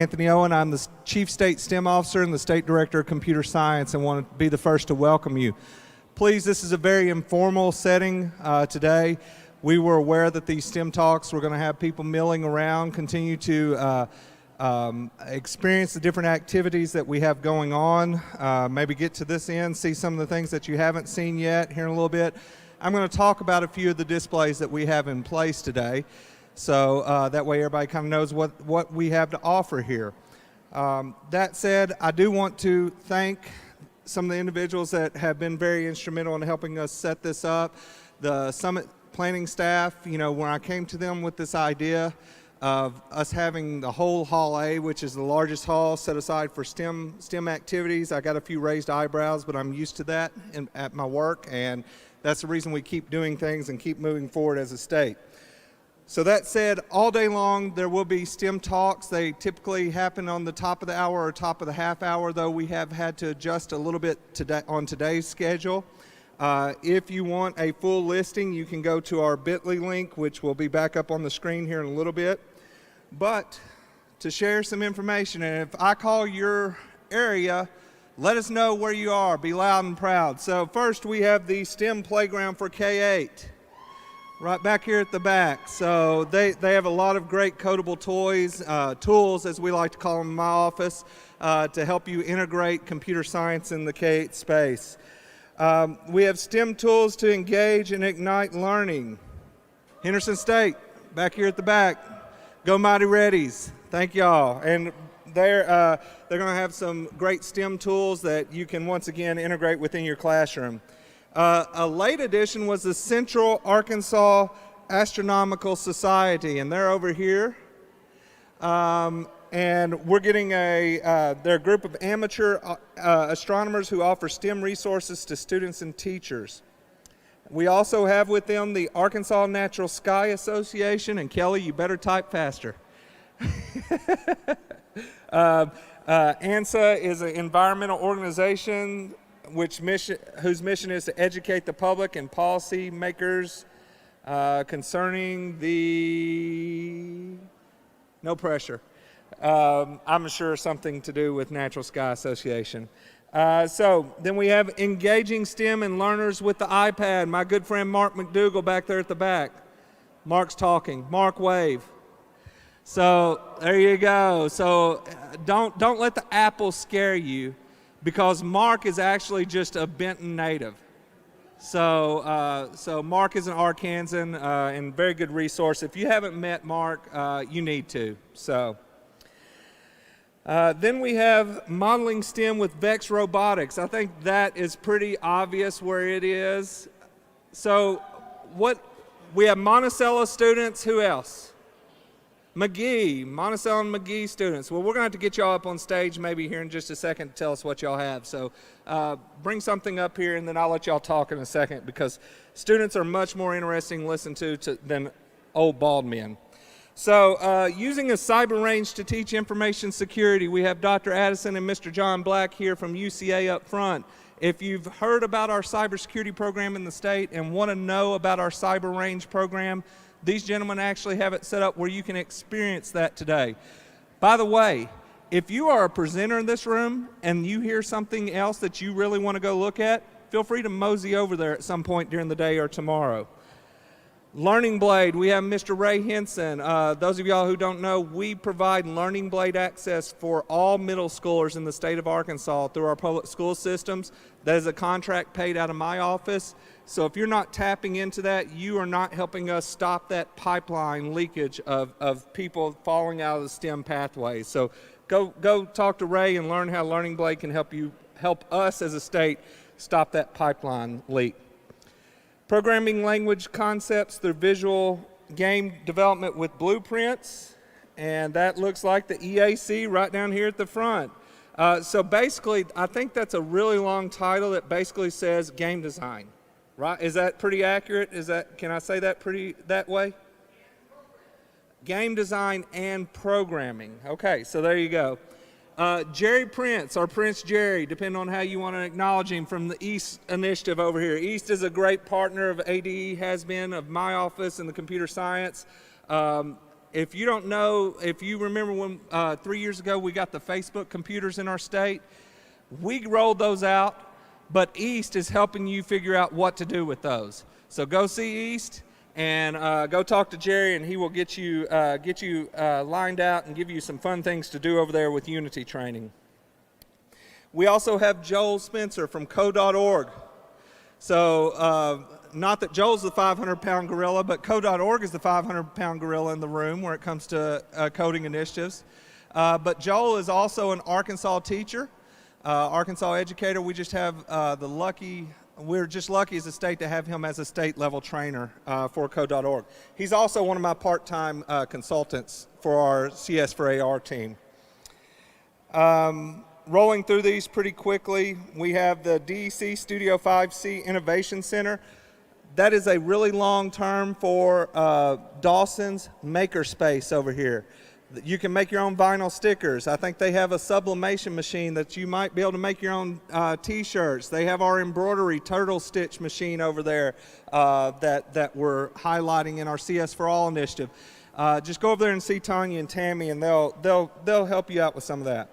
Anthony Owen. I'm the Chief State STEM Officer and the State Director of Computer Science, and want to be the first to welcome you. Please, this is a very informal setting today. We were aware that these STEM talks were going to have people milling around, continue to experience the different activities that we have going on, maybe get to this end, see some of the things that you haven't seen yet here in a little bit. I'm going to talk about a few of the displays that we have in place today. So that way everybody kind of knows what we have to offer here. That said, I do want to thank some of the individuals that have been very instrumental in helping us set this up. The summit planning staff, you know, when I came to them with this idea of us having the whole Hall A, which is the largest hall, set aside for STEM activities, I got a few raised eyebrows, but I'm used to that at my work, and that's the reason we keep doing things and keep moving forward as a state. So that said, all day long there will be STEM talks. They typically happen on the top of the hour or top of the half hour, though we have had to adjust a little bit today on today's schedule. If you want a full listing, you can go to our bit.ly link, which will be back up on the screen here in a little bit. But to share some information, and if I call your area, let us know where you are. Be loud and proud. So first we have the STEM playground for K-8. Right back here at the back. So they have a lot of great codable toys, tools as we like to call them in my office, to help you integrate computer science in the K-8 space. We have STEM tools to engage and ignite learning. Henderson State, back here at the back. Go Mighty Reddies. Thank y'all. And they're going to have some great STEM tools that you can once again integrate within your classroom. A late addition was the Central Arkansas Astronomical Society, and they're over here. And we're getting they're a group of amateur astronomers who offer STEM resources to students and teachers. We also have with them the Arkansas Natural Sky Association, and Kelly, you better type faster. ANSA is an environmental organization whose mission is to educate the public and policy makers concerning no pressure. I'm sure something to do with Natural Sky Association. So then we have engaging STEM and learners with the iPad. My good friend Mark McDougall back there at the back. Mark's talking. Mark, wave. So there you go. So don't let the apple scare you, because Mark is actually just a Benton native. So Mark is an Arkansan and very good resource. If you haven't met Mark, you need to. So then we have modeling STEM with Vex Robotics. I think that is pretty obvious where it is. So we have Monticello students. Who else? Monticello and McGee students. Well, we're going to have to get y'all up on stage maybe here in just a second to tell us what y'all have. So bring something up here, and then I'll let y'all talk in a second, because students are much more interesting to listen to than old bald men. So using a cyber range to teach information security, we have Dr. Addison and Mr. John Black here from UCA up front. If you've heard about our cybersecurity program in the state and want to know about our cyber range program, these gentlemen actually have it set up where you can experience that today. By the way, if you are a presenter in this room and you hear something else that you really want to go look at, feel free to mosey over there at some point during the day or tomorrow. Learning Blade, we have Mr. Ray Henson. Those of y'all who don't know, we provide Learning Blade access for all middle schoolers in the state of Arkansas through our public school systems. That is a contract paid out of my office. So if you're not tapping into that, you are not helping us stop that pipeline leakage of people falling out of the STEM pathways. So go talk to Ray and learn how Learning Blade can help us as a state stop that pipeline leak. Programming language concepts through visual game development with blueprints, and that looks like the EAC right down here at the front. So basically, I think that's a really long title that basically says game design, right? Is that pretty accurate? Can I say that way? Game design and programming. Okay, so there you go. Jerry Prince, or Prince Jerry, depending on how you want to acknowledge him, from the East Initiative over here. East is a great partner of ADE, has been, of my office in the computer science. If you don't know, if you remember when 3 years ago we got the Facebook computers in our state, we rolled those out, but East is helping you figure out what to do with those. So go see East and go talk to Jerry, and he will get you lined out and give you some fun things to do over there with Unity training. We also have Joel Spencer from co.org. So not that Joel's the 500-pound gorilla, but co.org is the 500-pound gorilla in the room where it comes to coding initiatives. But Joel is also an Arkansas teacher, Arkansas educator. We just have we're just lucky as a state to have him as a state-level trainer for co.org. He's also one of my part-time consultants for our CS for AR team. Rolling through these pretty quickly, we have the DEC Studio 5C Innovation Center. That is a really long term for Dawson's Makerspace over here. You can make your own vinyl stickers. I think they have a sublimation machine that you might be able to make your own t-shirts. They have our embroidery turtle stitch machine over there that we're highlighting in our CS for All initiative. Just go over there and see Tanya and Tammy, and they'll help you out with some of that.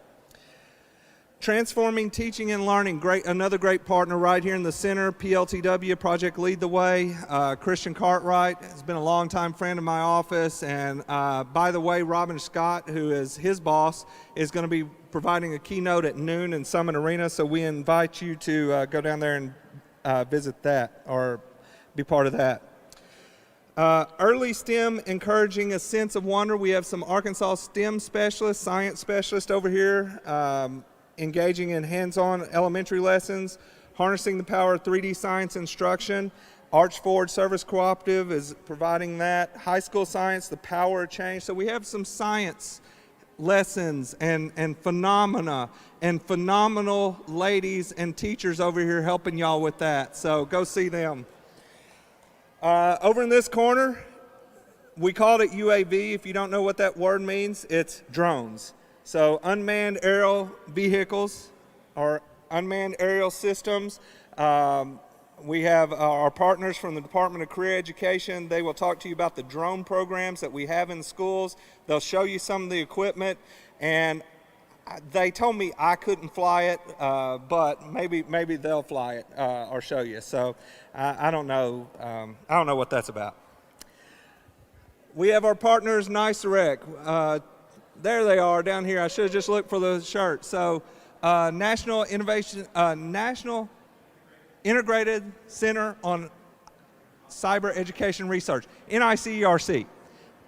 Transforming Teaching and Learning, another great partner right here in the center, PLTW, Project Lead the Way. Christian Cartwright has been a longtime friend of my office, and by the way, Robin Scott, who is his boss, is going to be providing a keynote at noon in Summit Arena, so we invite you to go down there and visit that or be part of that. Early STEM, encouraging a sense of wonder. We have some Arkansas STEM specialists, science specialists over here, engaging in hands-on elementary lessons, harnessing the power of 3D science instruction. Arch Forward Service Cooperative is providing that. High school science, the power of change. So we have some science lessons and phenomena and phenomenal ladies and teachers over here helping y'all with that. So go see them. Over in this corner, we called it UAV. If you don't know what that word means, it's drones. So unmanned aerial vehicles or unmanned aerial systems. We have our partners from the Department of Career Education. They will talk to you about the drone programs that we have in schools. They'll show you some of the equipment, and they told me I couldn't fly it, but maybe they'll fly it or show you. So I don't know. I don't know what that's about. We have our partners, NICEREC. There they are down here. I should have just looked for the shirt. So National Integrated Center on Cyber Education Research, NICERC,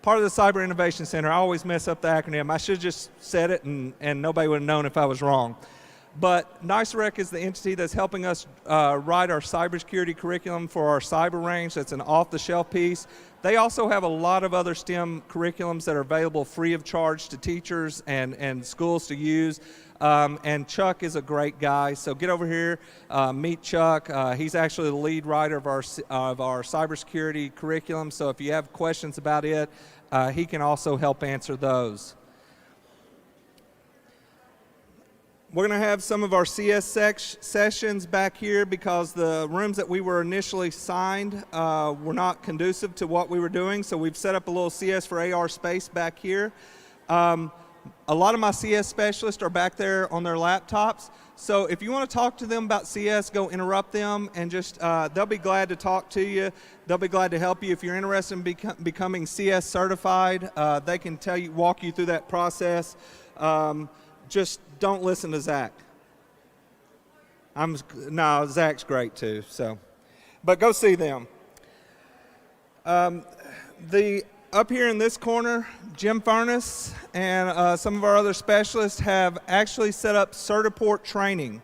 part of the Cyber Innovation Center. I always mess up the acronym. I should have just said it and nobody would have known if I was wrong. But NICEREC is the entity that's helping us write our cybersecurity curriculum for our cyber range. That's an off-the-shelf piece. They also have a lot of other STEM curriculums that are available free of charge to teachers and schools to use. And Chuck is a great guy, so get over here, meet Chuck. He's actually the lead writer of our cybersecurity curriculum, so if you have questions about it, he can also help answer those. We're going to have some of our CS sessions back here because the rooms that we were initially signed were not conducive to what we were doing, so we've set up a little CS for AR space back here. A lot of my CS specialists are back there on their laptops, so if you want to talk to them about CS, go interrupt them and just, they'll be glad to talk to you. They'll be glad to help you. If you're interested in becoming CS certified, they can walk you through that process. Just don't listen to Zach. No, Zach's great too. So, but go see them. Up here in this corner, Jim Furness and some of our other specialists have actually set up Certiport training.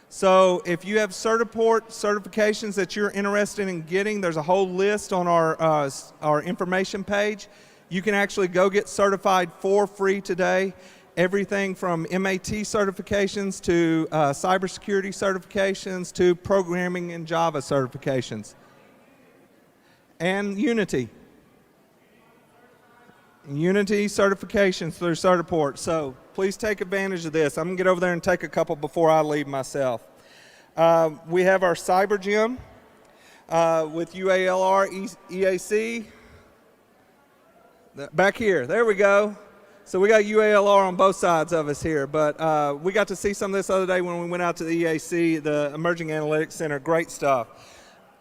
So if you have Certiport certifications that you're interested in getting, there's a whole list on our information page. You can actually go get certified for free today. Everything from MAT certifications to cybersecurity certifications to programming and Java certifications. And Unity certifications through Certiport. So please take advantage of this. I'm going to get over there and take a couple before I leave myself. We have our Cyber Gym with UALR, EAC. Back here. There we go. So we got UALR on both sides of us here, but we got to see some of this other day when we went out to the EAC, the Emerging Analytics Center. Great stuff.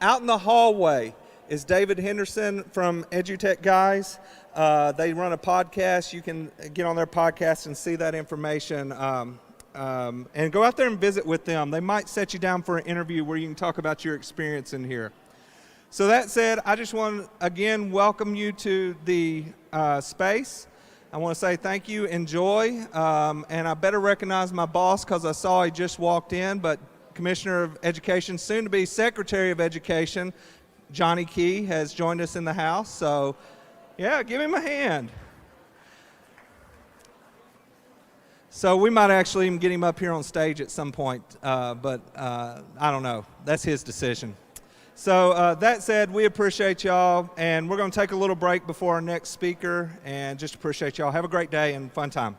Out in the hallway is David Henderson from EduTech Guys. They run a podcast. You can get on their podcast and see that information. And go out there and visit with them. They might set you down for an interview where you can talk about your experience in here. So that said, I just want to again welcome you to the space. I want to say thank you, enjoy, and I better recognize my boss because I saw he just walked in, but Commissioner of Education, soon to be Secretary of Education, Johnny Key, has joined us in the house. So yeah, give him a hand. So we might actually even get him up here on stage at some point, but I don't know. That's his decision. So that said, we appreciate y'all, and we're going to take a little break before our next speaker, and just appreciate y'all. Have a great day and fun time.